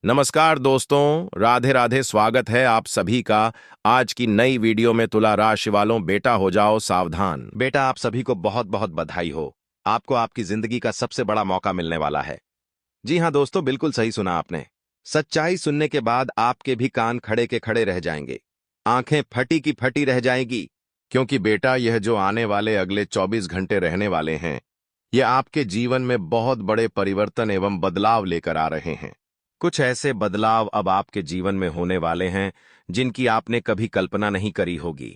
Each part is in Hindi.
नमस्कार दोस्तों, राधे राधे। स्वागत है आप सभी का आज की नई वीडियो में। तुला राशि वालों, बेटा हो जाओ सावधान। बेटा, आप सभी को बहुत बहुत बधाई हो। आपको आपकी जिंदगी का सबसे बड़ा मौका मिलने वाला है। जी हाँ दोस्तों, बिल्कुल सही सुना आपने। सच्चाई सुनने के बाद आपके भी कान खड़े के खड़े रह जाएंगे, आंखें फटी की फटी रह जाएंगी। क्योंकि बेटा, यह जो आने वाले अगले 24 घंटे रहने वाले हैं, ये आपके जीवन में बहुत बड़े परिवर्तन एवं बदलाव लेकर आ रहे हैं। कुछ ऐसे बदलाव अब आपके जीवन में होने वाले हैं जिनकी आपने कभी कल्पना नहीं करी होगी।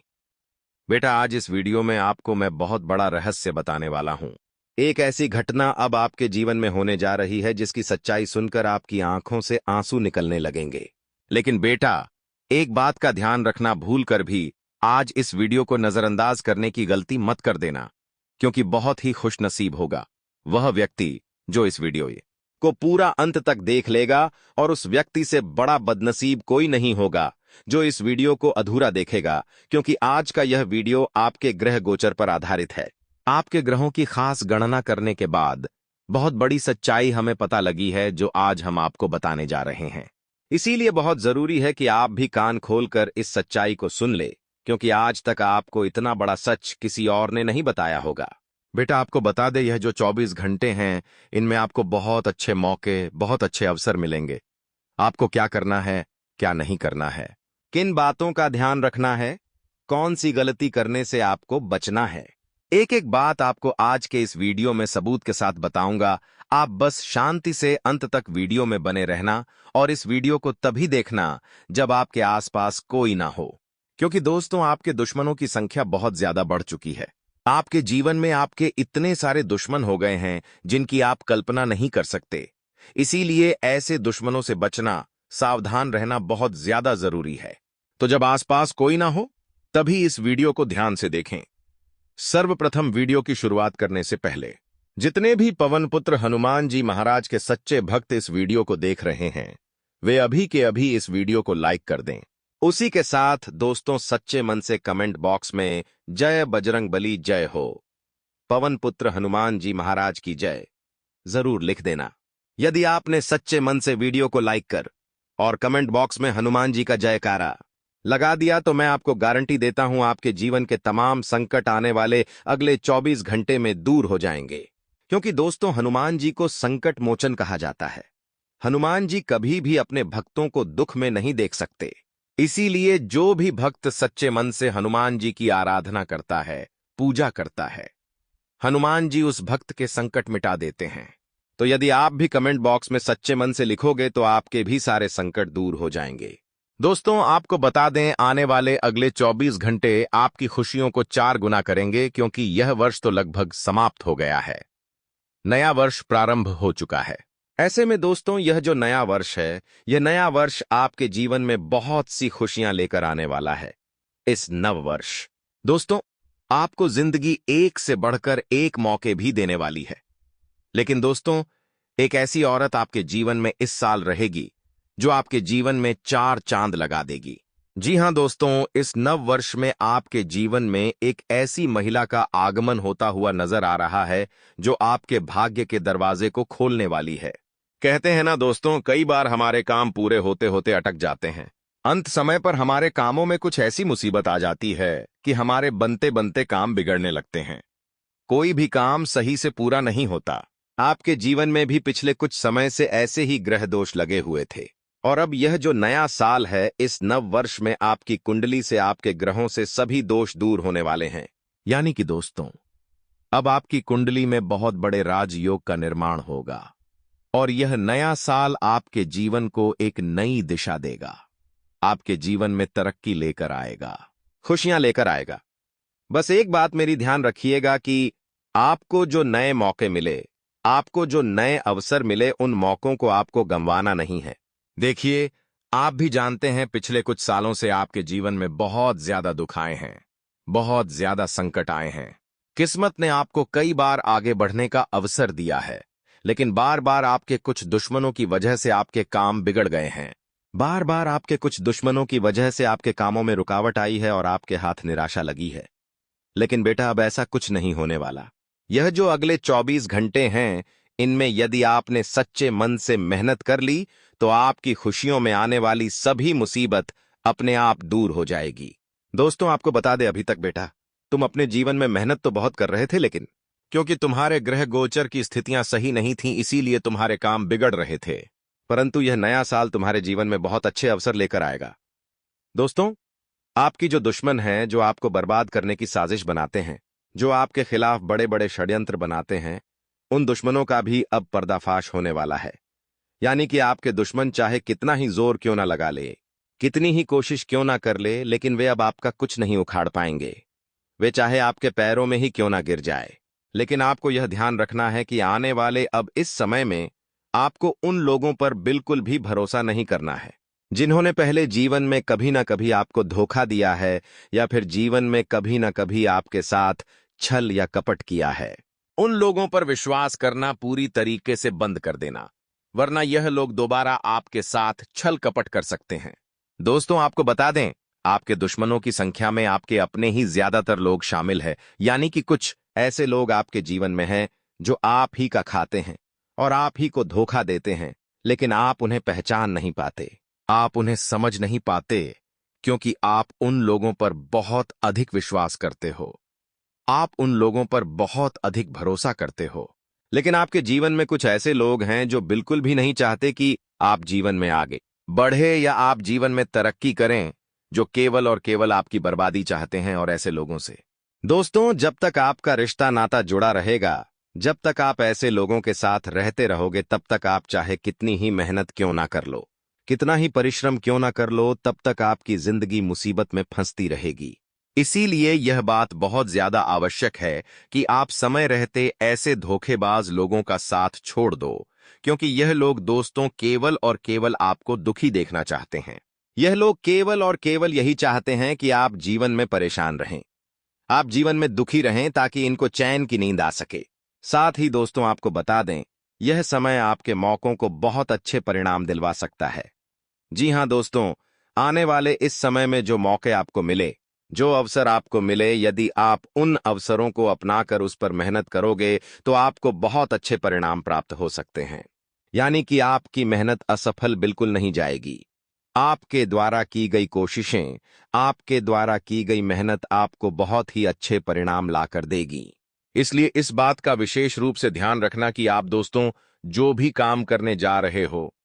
बेटा, आज इस वीडियो में आपको मैं बहुत बड़ा रहस्य बताने वाला हूं। एक ऐसी घटना अब आपके जीवन में होने जा रही है जिसकी सच्चाई सुनकर आपकी आंखों से आंसू निकलने लगेंगे। लेकिन बेटा, एक बात का ध्यान रखना, भूल कर भी आज इस वीडियो को नजरअंदाज करने की गलती मत कर देना, क्योंकि बहुत ही खुशनसीब होगा वह व्यक्ति जो इस वीडियो को पूरा अंत तक देख लेगा, और उस व्यक्ति से बड़ा बदनसीब कोई नहीं होगा जो इस वीडियो को अधूरा देखेगा, क्योंकि आज का यह वीडियो आपके ग्रह गोचर पर आधारित है। आपके ग्रहों की खास गणना करने के बाद बहुत बड़ी सच्चाई हमें पता लगी है, जो आज हम आपको बताने जा रहे हैं। इसीलिए बहुत जरूरी है कि आप भी कान खोलकर इस सच्चाई को सुन ले, क्योंकि आज तक आपको इतना बड़ा सच किसी और ने नहीं बताया होगा। बेटा, आपको बता दे, यह जो 24 घंटे हैं, इनमें आपको बहुत अच्छे मौके, बहुत अच्छे अवसर मिलेंगे। आपको क्या करना है, क्या नहीं करना है, किन बातों का ध्यान रखना है, कौन सी गलती करने से आपको बचना है, एक एक बात आपको आज के इस वीडियो में सबूत के साथ बताऊंगा। आप बस शांति से अंत तक वीडियो में बने रहना, और इस वीडियो को तभी देखना जब आपके आसपास कोई ना हो, क्योंकि दोस्तों, आपके दुश्मनों की संख्या बहुत ज्यादा बढ़ चुकी है। आपके जीवन में आपके इतने सारे दुश्मन हो गए हैं जिनकी आप कल्पना नहीं कर सकते। इसीलिए ऐसे दुश्मनों से बचना, सावधान रहना बहुत ज्यादा जरूरी है। तो जब आसपास कोई ना हो, तभी इस वीडियो को ध्यान से देखें। सर्वप्रथम, वीडियो की शुरुआत करने से पहले जितने भी पवन पुत्र हनुमान जी महाराज के सच्चे भक्त इस वीडियो को देख रहे हैं, वे अभी के अभी इस वीडियो को लाइक कर दें। उसी के साथ दोस्तों, सच्चे मन से कमेंट बॉक्स में जय बजरंग बली, जय हो, पवन पुत्र हनुमान जी महाराज की जय जरूर लिख देना। यदि आपने सच्चे मन से वीडियो को लाइक कर और कमेंट बॉक्स में हनुमान जी का जयकारा लगा दिया, तो मैं आपको गारंटी देता हूं आपके जीवन के तमाम संकट आने वाले अगले 24 घंटे में दूर हो जाएंगे। क्योंकि दोस्तों, हनुमान जी को संकट मोचन कहा जाता है। हनुमान जी कभी भी अपने भक्तों को दुख में नहीं देख सकते। इसीलिए जो भी भक्त सच्चे मन से हनुमान जी की आराधना करता है, पूजा करता है, हनुमान जी उस भक्त के संकट मिटा देते हैं। तो यदि आप भी कमेंट बॉक्स में सच्चे मन से लिखोगे तो आपके भी सारे संकट दूर हो जाएंगे। दोस्तों, आपको बता दें, आने वाले अगले 24 घंटे आपकी खुशियों को 4 गुना करेंगे, क्योंकि यह वर्ष तो लगभग समाप्त हो गया है। नया वर्ष प्रारंभ हो चुका है। ऐसे में दोस्तों, यह जो नया वर्ष है, यह नया वर्ष आपके जीवन में बहुत सी खुशियां लेकर आने वाला है। इस नव वर्ष दोस्तों, आपको जिंदगी एक से बढ़कर एक मौके भी देने वाली है। लेकिन दोस्तों, एक ऐसी औरत आपके जीवन में इस साल रहेगी जो आपके जीवन में 4 चांद लगा देगी। जी हां दोस्तों, इस नव वर्ष में आपके जीवन में एक ऐसी महिला का आगमन होता हुआ नजर आ रहा है जो आपके भाग्य के दरवाजे को खोलने वाली है। कहते हैं ना दोस्तों, कई बार हमारे काम पूरे होते होते अटक जाते हैं। अंत समय पर हमारे कामों में कुछ ऐसी मुसीबत आ जाती है कि हमारे बनते बनते काम बिगड़ने लगते हैं। कोई भी काम सही से पूरा नहीं होता। आपके जीवन में भी पिछले कुछ समय से ऐसे ही ग्रह दोष लगे हुए थे, और अब यह जो नया साल है, इस नव वर्ष में आपकी कुंडली से, आपके ग्रहों से सभी दोष दूर होने वाले हैं। यानी कि दोस्तों, अब आपकी कुंडली में बहुत बड़े राजयोग का निर्माण होगा, और यह नया साल आपके जीवन को एक नई दिशा देगा। आपके जीवन में तरक्की लेकर आएगा, खुशियां लेकर आएगा। बस एक बात मेरी ध्यान रखिएगा कि आपको जो नए मौके मिले, आपको जो नए अवसर मिले, उन मौकों को आपको गंवाना नहीं है। देखिए, आप भी जानते हैं, पिछले कुछ सालों से आपके जीवन में बहुत ज्यादा दुख आए हैं, बहुत ज्यादा संकट आए हैं। किस्मत ने आपको कई बार आगे बढ़ने का अवसर दिया है, लेकिन बार बार आपके कुछ दुश्मनों की वजह से आपके काम बिगड़ गए हैं। बार बार आपके कुछ दुश्मनों की वजह से आपके कामों में रुकावट आई है और आपके हाथ निराशा लगी है। लेकिन बेटा, अब ऐसा कुछ नहीं होने वाला। यह जो अगले 24 घंटे हैं, इनमें यदि आपने सच्चे मन से मेहनत कर ली तो आपकी खुशियों में आने वाली सभी मुसीबत अपने आप दूर हो जाएगी। दोस्तों, आपको बता दे, अभी तक बेटा तुम अपने जीवन में मेहनत तो बहुत कर रहे थे, लेकिन क्योंकि तुम्हारे ग्रह गोचर की स्थितियां सही नहीं थीं, इसीलिए तुम्हारे काम बिगड़ रहे थे। परंतु यह नया साल तुम्हारे जीवन में बहुत अच्छे अवसर लेकर आएगा। दोस्तों, आपकी जो दुश्मन हैं, जो आपको बर्बाद करने की साजिश बनाते हैं, जो आपके खिलाफ बड़े बड़े षड्यंत्र बनाते हैं, उन दुश्मनों का भी अब पर्दाफाश होने वाला है। यानी कि आपके दुश्मन चाहे कितना ही जोर क्यों ना लगा ले, कितनी ही कोशिश क्यों ना कर ले, लेकिन वे अब आपका कुछ नहीं उखाड़ पाएंगे। वे चाहे आपके पैरों में ही क्यों ना गिर जाए। लेकिन आपको यह ध्यान रखना है कि आने वाले अब इस समय में आपको उन लोगों पर बिल्कुल भी भरोसा नहीं करना है जिन्होंने पहले जीवन में कभी ना कभी आपको धोखा दिया है, या फिर जीवन में कभी ना कभी आपके साथ छल या कपट किया है। उन लोगों पर विश्वास करना पूरी तरीके से बंद कर देना, वरना यह लोग दोबारा आपके साथ छल कपट कर सकते हैं। दोस्तों, आपको बता दें, आपके दुश्मनों की संख्या में आपके अपने ही ज्यादातर लोग शामिल हैं। यानी कि कुछ ऐसे लोग आपके जीवन में हैं जो आप ही का खाते हैं और आप ही को धोखा देते हैं, लेकिन आप उन्हें पहचान नहीं पाते, आप उन्हें समझ नहीं पाते, क्योंकि आप उन लोगों पर बहुत अधिक विश्वास करते हो, आप उन लोगों पर बहुत अधिक भरोसा करते हो। लेकिन आपके जीवन में कुछ ऐसे लोग हैं जो बिल्कुल भी नहीं चाहते कि आप जीवन में आगे बढ़े या आप जीवन में तरक्की करें, जो केवल और केवल आपकी बर्बादी चाहते हैं। और ऐसे लोगों से दोस्तों, जब तक आपका रिश्ता नाता जुड़ा रहेगा, जब तक आप ऐसे लोगों के साथ रहते रहोगे, तब तक आप चाहे कितनी ही मेहनत क्यों ना कर लो, कितना ही परिश्रम क्यों ना कर लो, तब तक आपकी जिंदगी मुसीबत में फंसती रहेगी। इसीलिए यह बात बहुत ज्यादा आवश्यक है कि आप समय रहते ऐसे धोखेबाज लोगों का साथ छोड़ दो, क्योंकि यह लोग दोस्तों केवल और केवल आपको दुखी देखना चाहते हैं। यह लोग केवल और केवल यही चाहते हैं कि आप जीवन में परेशान रहें, आप जीवन में दुखी रहें, ताकि इनको चैन की नींद आ सके। साथ ही दोस्तों, आपको बता दें, यह समय आपके मौकों को बहुत अच्छे परिणाम दिलवा सकता है। जी हां दोस्तों, आने वाले इस समय में जो मौके आपको मिले, जो अवसर आपको मिले, यदि आप उन अवसरों को अपनाकर उस पर मेहनत करोगे, तो आपको बहुत अच्छे परिणाम प्राप्त हो सकते हैं। यानी कि आपकी मेहनत असफल बिल्कुल नहीं जाएगी। आपके द्वारा की गई कोशिशें, आपके द्वारा की गई मेहनत आपको बहुत ही अच्छे परिणाम लाकर देगी। इसलिए इस बात का विशेष रूप से ध्यान रखना कि आप दोस्तों जो भी काम करने जा रहे हो,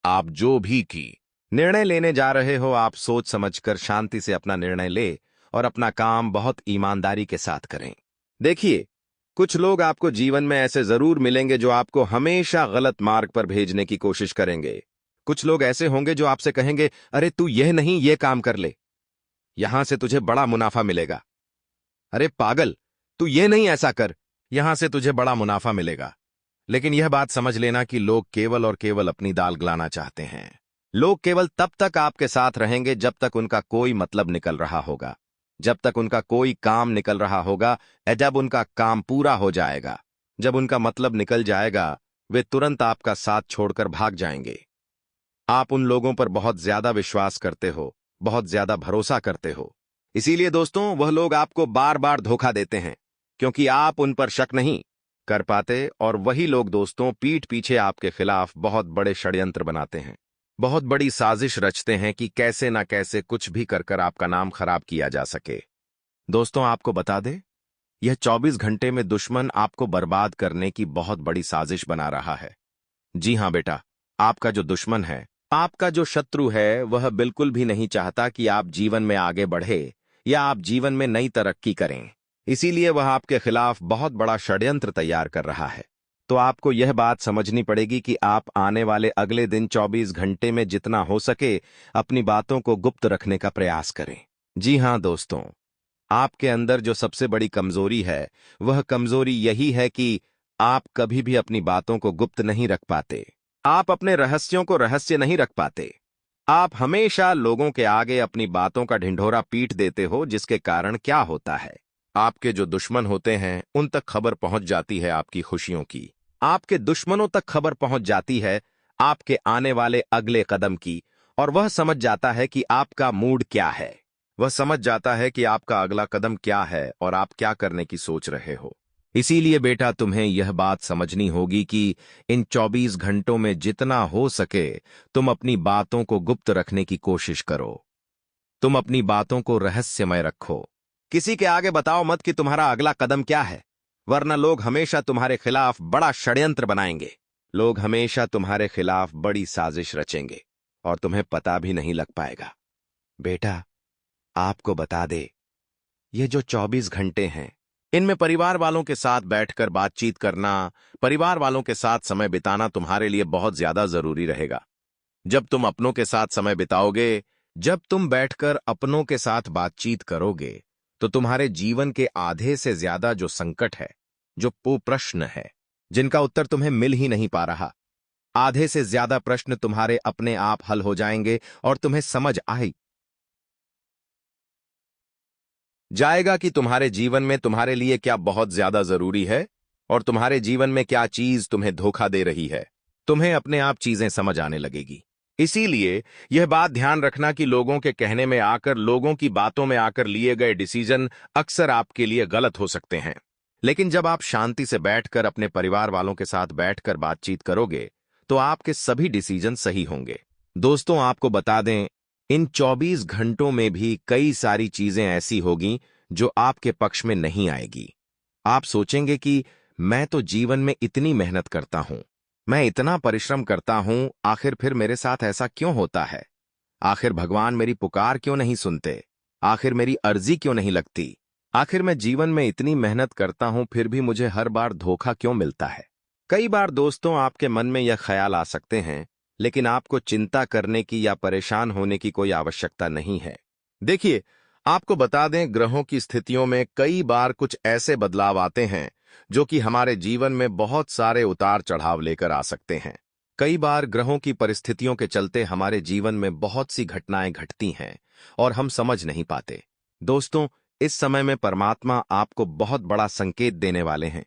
आप जो भी की निर्णय लेने जा रहे हो, आप सोच समझकर शांति से अपना निर्णय ले और अपना काम बहुत ईमानदारी के साथ करें। देखिए, कुछ लोग आपको जीवन में ऐसे जरूर मिलेंगे जो आपको हमेशा गलत मार्ग पर भेजने की कोशिश करेंगे। कुछ लोग ऐसे होंगे जो आपसे कहेंगे, अरे तू यह नहीं ये काम कर ले, यहां से तुझे बड़ा मुनाफा मिलेगा। अरे पागल, तू ये नहीं ऐसा कर, यहां से तुझे बड़ा मुनाफा मिलेगा। लेकिन यह बात समझ लेना कि लोग केवल और केवल अपनी दाल गलाना चाहते हैं। लोग केवल तब तक आपके साथ रहेंगे जब तक उनका कोई मतलब निकल रहा होगा, जब तक उनका कोई काम निकल रहा होगा, या जब उनका काम पूरा हो जाएगा। जब उनका मतलब निकल जाएगा, वे तुरंत आपका साथ छोड़कर भाग जाएंगे। आप उन लोगों पर बहुत ज्यादा विश्वास करते हो, बहुत ज्यादा भरोसा करते हो। इसीलिए दोस्तों, वह लोग आपको बार बार धोखा देते हैं, क्योंकि आप उन पर शक नहीं कर पाते। और वही लोग दोस्तों पीठ पीछे आपके खिलाफ बहुत बड़े षड्यंत्र बनाते हैं, बहुत बड़ी साजिश रचते हैं कि कैसे ना कैसे कुछ भी कर आपका नाम खराब किया जा सके। दोस्तों, आपको बता दे, यह 24 घंटे में दुश्मन आपको बर्बाद करने की बहुत बड़ी साजिश बना रहा है। जी हां बेटा, आपका जो दुश्मन है, आपका जो शत्रु है, वह बिल्कुल भी नहीं चाहता कि आप जीवन में आगे बढ़े या आप जीवन में नई तरक्की करें। इसीलिए वह आपके खिलाफ बहुत बड़ा षड्यंत्र तैयार कर रहा है। तो आपको यह बात समझनी पड़ेगी कि आप आने वाले अगले दिन 24 घंटे में जितना हो सके अपनी बातों को गुप्त रखने का प्रयास करें। जी हां दोस्तों, आपके अंदर जो सबसे बड़ी कमजोरी है, वह कमजोरी यही है कि आप कभी भी अपनी बातों को गुप्त नहीं रख पाते। आप अपने रहस्यों को रहस्य नहीं रख पाते। आप हमेशा लोगों के आगे अपनी बातों का ढिंढोरा पीट देते हो, जिसके कारण क्या होता है, आपके जो दुश्मन होते हैं उन तक खबर पहुंच जाती है आपकी खुशियों की। आपके दुश्मनों तक खबर पहुंच जाती है आपके आने वाले अगले कदम की, और वह समझ जाता है कि आपका मूड क्या है, वह समझ जाता है कि आपका अगला कदम क्या है और आप क्या करने की सोच रहे हो। इसीलिए बेटा तुम्हें यह बात समझनी होगी कि इन 24 घंटों में जितना हो सके तुम अपनी बातों को गुप्त रखने की कोशिश करो। तुम अपनी बातों को रहस्यमय रखो। किसी के आगे बताओ मत कि तुम्हारा अगला कदम क्या है, वरना लोग हमेशा तुम्हारे खिलाफ बड़ा षड्यंत्र बनाएंगे। लोग हमेशा तुम्हारे खिलाफ बड़ी साजिश रचेंगे और तुम्हें पता भी नहीं लग पाएगा। बेटा, आपको बता दे, ये जो 24 घंटे हैं, इनमें परिवार वालों के साथ बैठकर बातचीत करना, परिवार वालों के साथ समय बिताना तुम्हारे लिए बहुत ज्यादा जरूरी रहेगा। जब तुम अपनों के साथ समय बिताओगे, जब तुम बैठकर अपनों के साथ बातचीत करोगे, तो तुम्हारे जीवन के आधे से ज्यादा जो संकट है, जो प्रश्न है, जिनका उत्तर तुम्हें मिल ही नहीं पा रहा, आधे से ज्यादा प्रश्न तुम्हारे अपने आप हल हो जाएंगे और तुम्हें समझ आई जाएगा कि तुम्हारे जीवन में तुम्हारे लिए क्या बहुत ज्यादा जरूरी है और तुम्हारे जीवन में क्या चीज तुम्हें धोखा दे रही है। तुम्हें अपने आप चीजें समझ आने लगेगी। इसीलिए यह बात ध्यान रखना कि लोगों के कहने में आकर, लोगों की बातों में आकर लिए गए डिसीजन अक्सर आपके लिए गलत हो सकते हैं। लेकिन जब आप शांति से बैठकर अपने परिवार वालों के साथ बैठकर बातचीत करोगे, तो आपके सभी डिसीजन सही होंगे। दोस्तों, आपको बता दें, इन 24 घंटों में भी कई सारी चीजें ऐसी होगी जो आपके पक्ष में नहीं आएगी। आप सोचेंगे कि मैं तो जीवन में इतनी मेहनत करता हूं, मैं इतना परिश्रम करता हूं, आखिर फिर मेरे साथ ऐसा क्यों होता है? आखिर भगवान मेरी पुकार क्यों नहीं सुनते? आखिर मेरी अर्जी क्यों नहीं लगती? आखिर मैं जीवन में इतनी मेहनत करता हूं, फिर भी मुझे हर बार धोखा क्यों मिलता है? कई बार दोस्तों, आपके मन में यह ख्याल आ सकते हैं, लेकिन आपको चिंता करने की या परेशान होने की कोई आवश्यकता नहीं है। देखिए, आपको बता दें, ग्रहों की स्थितियों में कई बार कुछ ऐसे बदलाव आते हैं जो कि हमारे जीवन में बहुत सारे उतार चढ़ाव लेकर आ सकते हैं। कई बार ग्रहों की परिस्थितियों के चलते हमारे जीवन में बहुत सी घटनाएं घटती हैं और हम समझ नहीं पाते। दोस्तों, इस समय में परमात्मा आपको बहुत बड़ा संकेत देने वाले हैं।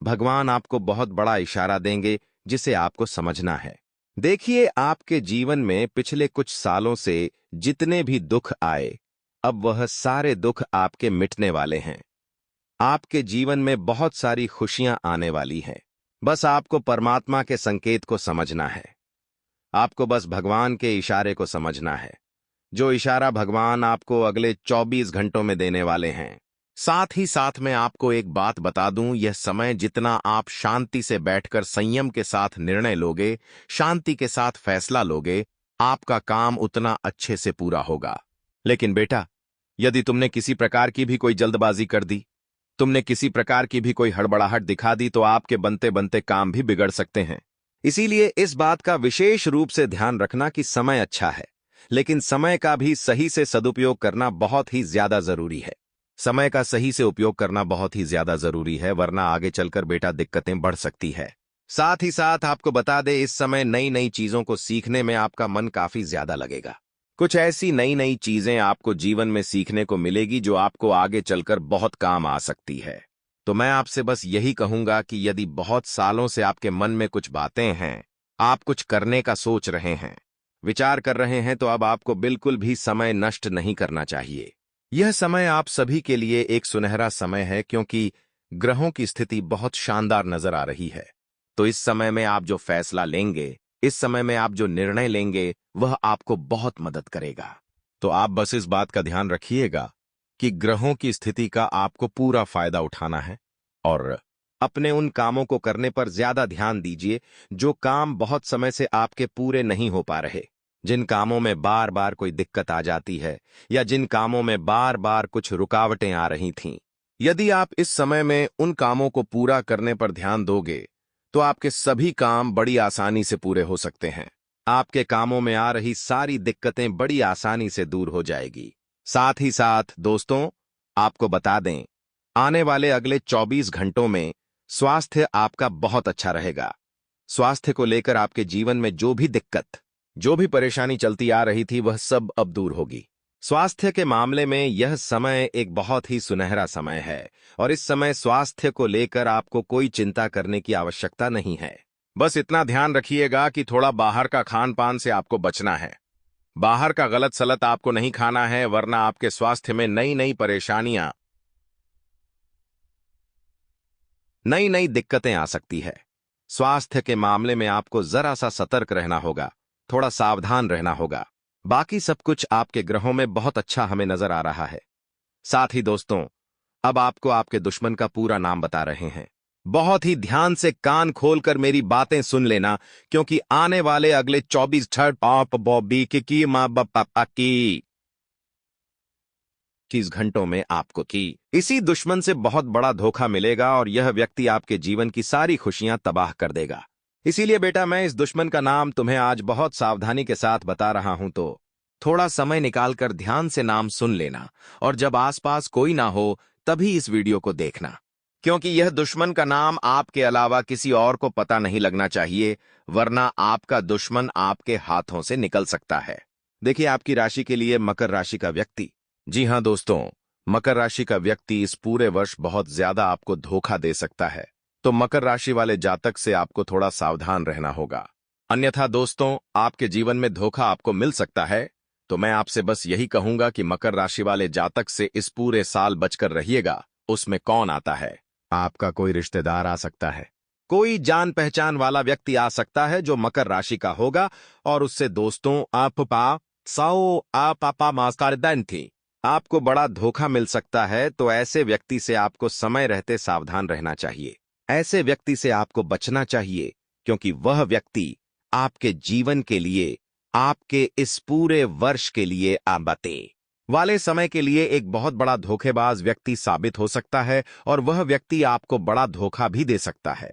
भगवान आपको बहुत बड़ा इशारा देंगे जिसे आपको समझना है। देखिए, आपके जीवन में पिछले कुछ सालों से जितने भी दुख आए, अब वह सारे दुख आपके मिटने वाले हैं। आपके जीवन में बहुत सारी खुशियां आने वाली हैं। बस आपको परमात्मा के संकेत को समझना है। आपको बस भगवान के इशारे को समझना है, जो इशारा भगवान आपको अगले 24 घंटों में देने वाले हैं। साथ ही साथ मैं आपको एक बात बता दूं, यह समय जितना आप शांति से बैठकर संयम के साथ निर्णय लोगे, शांति के साथ फैसला लोगे, आपका काम उतना अच्छे से पूरा होगा। लेकिन बेटा, यदि तुमने किसी प्रकार की भी कोई जल्दबाजी कर दी, तुमने किसी प्रकार की भी कोई हड़बड़ाहट दिखा दी, तो आपके बनते बनते काम भी बिगड़ सकते हैं। इसीलिए इस बात का विशेष रूप से ध्यान रखना कि समय अच्छा है, लेकिन समय का भी सही से सदुपयोग करना बहुत ही ज्यादा जरूरी है। समय का सही से उपयोग करना बहुत ही ज्यादा जरूरी है, वरना आगे चलकर बेटा दिक्कतें बढ़ सकती है। साथ ही साथ आपको बता दे, इस समय नई नई चीजों को सीखने में आपका मन काफी ज्यादा लगेगा। कुछ ऐसी नई नई चीजें आपको जीवन में सीखने को मिलेगी जो आपको आगे चलकर बहुत काम आ सकती है। तो मैं आपसे बस यही कहूंगा कि यदि बहुत सालों से आपके मन में कुछ बातें हैं, आप कुछ करने का सोच रहे हैं, विचार कर रहे हैं, तो अब आपको बिल्कुल भी समय नष्ट नहीं करना चाहिए। यह समय आप सभी के लिए एक सुनहरा समय है, क्योंकि ग्रहों की स्थिति बहुत शानदार नजर आ रही है। तो इस समय में आप जो फैसला लेंगे, इस समय में आप जो निर्णय लेंगे, वह आपको बहुत मदद करेगा। तो आप बस इस बात का ध्यान रखिएगा कि ग्रहों की स्थिति का आपको पूरा फायदा उठाना है और अपने उन कामों को करने पर ज्यादा ध्यान दीजिए जो काम बहुत समय से आपके पूरे नहीं हो पा रहे, जिन कामों में बार बार कोई दिक्कत आ जाती है या जिन कामों में बार बार कुछ रुकावटें आ रही थीं। यदि आप इस समय में उन कामों को पूरा करने पर ध्यान दोगे, तो आपके सभी काम बड़ी आसानी से पूरे हो सकते हैं। आपके कामों में आ रही सारी दिक्कतें बड़ी आसानी से दूर हो जाएगी। साथ ही साथ दोस्तों, आपको बता दें, आने वाले अगले 24 घंटों में स्वास्थ्य आपका बहुत अच्छा रहेगा। स्वास्थ्य को लेकर आपके जीवन में जो भी दिक्कत, जो भी परेशानी चलती आ रही थी, वह सब अब दूर होगी। स्वास्थ्य के मामले में यह समय एक बहुत ही सुनहरा समय है और इस समय स्वास्थ्य को लेकर आपको कोई चिंता करने की आवश्यकता नहीं है। बस इतना ध्यान रखिएगा कि थोड़ा बाहर का खान पान से आपको बचना है। बाहर का गलत सलत आपको नहीं खाना है, वरना आपके स्वास्थ्य में नई नई परेशानियां नई नई दिक्कतें आ सकती है। स्वास्थ्य के मामले में आपको जरा सा सतर्क रहना होगा, थोड़ा सावधान रहना होगा। बाकी सब कुछ आपके ग्रहों में बहुत अच्छा हमें नजर आ रहा है। साथ ही दोस्तों, अब आपको आपके दुश्मन का पूरा नाम बता रहे हैं। बहुत ही ध्यान से कान खोलकर मेरी बातें सुन लेना, क्योंकि आने वाले अगले 24 थर्ड आप बॉबी की माँ पापा की 21 घंटों में आपको की इसी दुश्मन से बहुत बड़ा धोखा मिलेगा और यह व्यक्ति आपके जीवन की सारी खुशियां तबाह कर देगा। इसीलिए बेटा, मैं इस दुश्मन का नाम तुम्हें आज बहुत सावधानी के साथ बता रहा हूं, तो थोड़ा समय निकालकर ध्यान से नाम सुन लेना, और जब आसपास कोई ना हो तभी इस वीडियो को देखना, क्योंकि यह दुश्मन का नाम आपके अलावा किसी और को पता नहीं लगना चाहिए, वरना आपका दुश्मन आपके हाथों से निकल सकता है। देखिए, आपकी राशि के लिए मकर राशि का व्यक्ति। जी हां दोस्तों, मकर राशि का व्यक्ति इस पूरे वर्ष बहुत ज्यादा आपको धोखा दे सकता है, तो मकर राशि वाले जातक से आपको थोड़ा सावधान रहना होगा। अन्यथा दोस्तों, आपके जीवन में धोखा आपको मिल सकता है, तो मैं आपसे बस यही कहूंगा कि मकर राशि वाले जातक से इस पूरे साल बचकर रहिएगा। उसमें कौन आता है? आपका कोई रिश्तेदार आ सकता है, कोई जान पहचान वाला व्यक्ति आ सकता है जो मकर राशि का होगा, और उससे दोस्तों पापा मास्कारदान थी, आपको बड़ा धोखा मिल सकता है। तो ऐसे व्यक्ति से आपको समय रहते सावधान रहना चाहिए। ऐसे व्यक्ति से आपको बचना चाहिए, क्योंकि वह व्यक्ति आपके जीवन के लिए, आपके इस पूरे वर्ष के लिए आबते वाले समय के लिए एक बहुत बड़ा धोखेबाज व्यक्ति साबित हो सकता है, और वह व्यक्ति आपको बड़ा धोखा भी दे सकता है।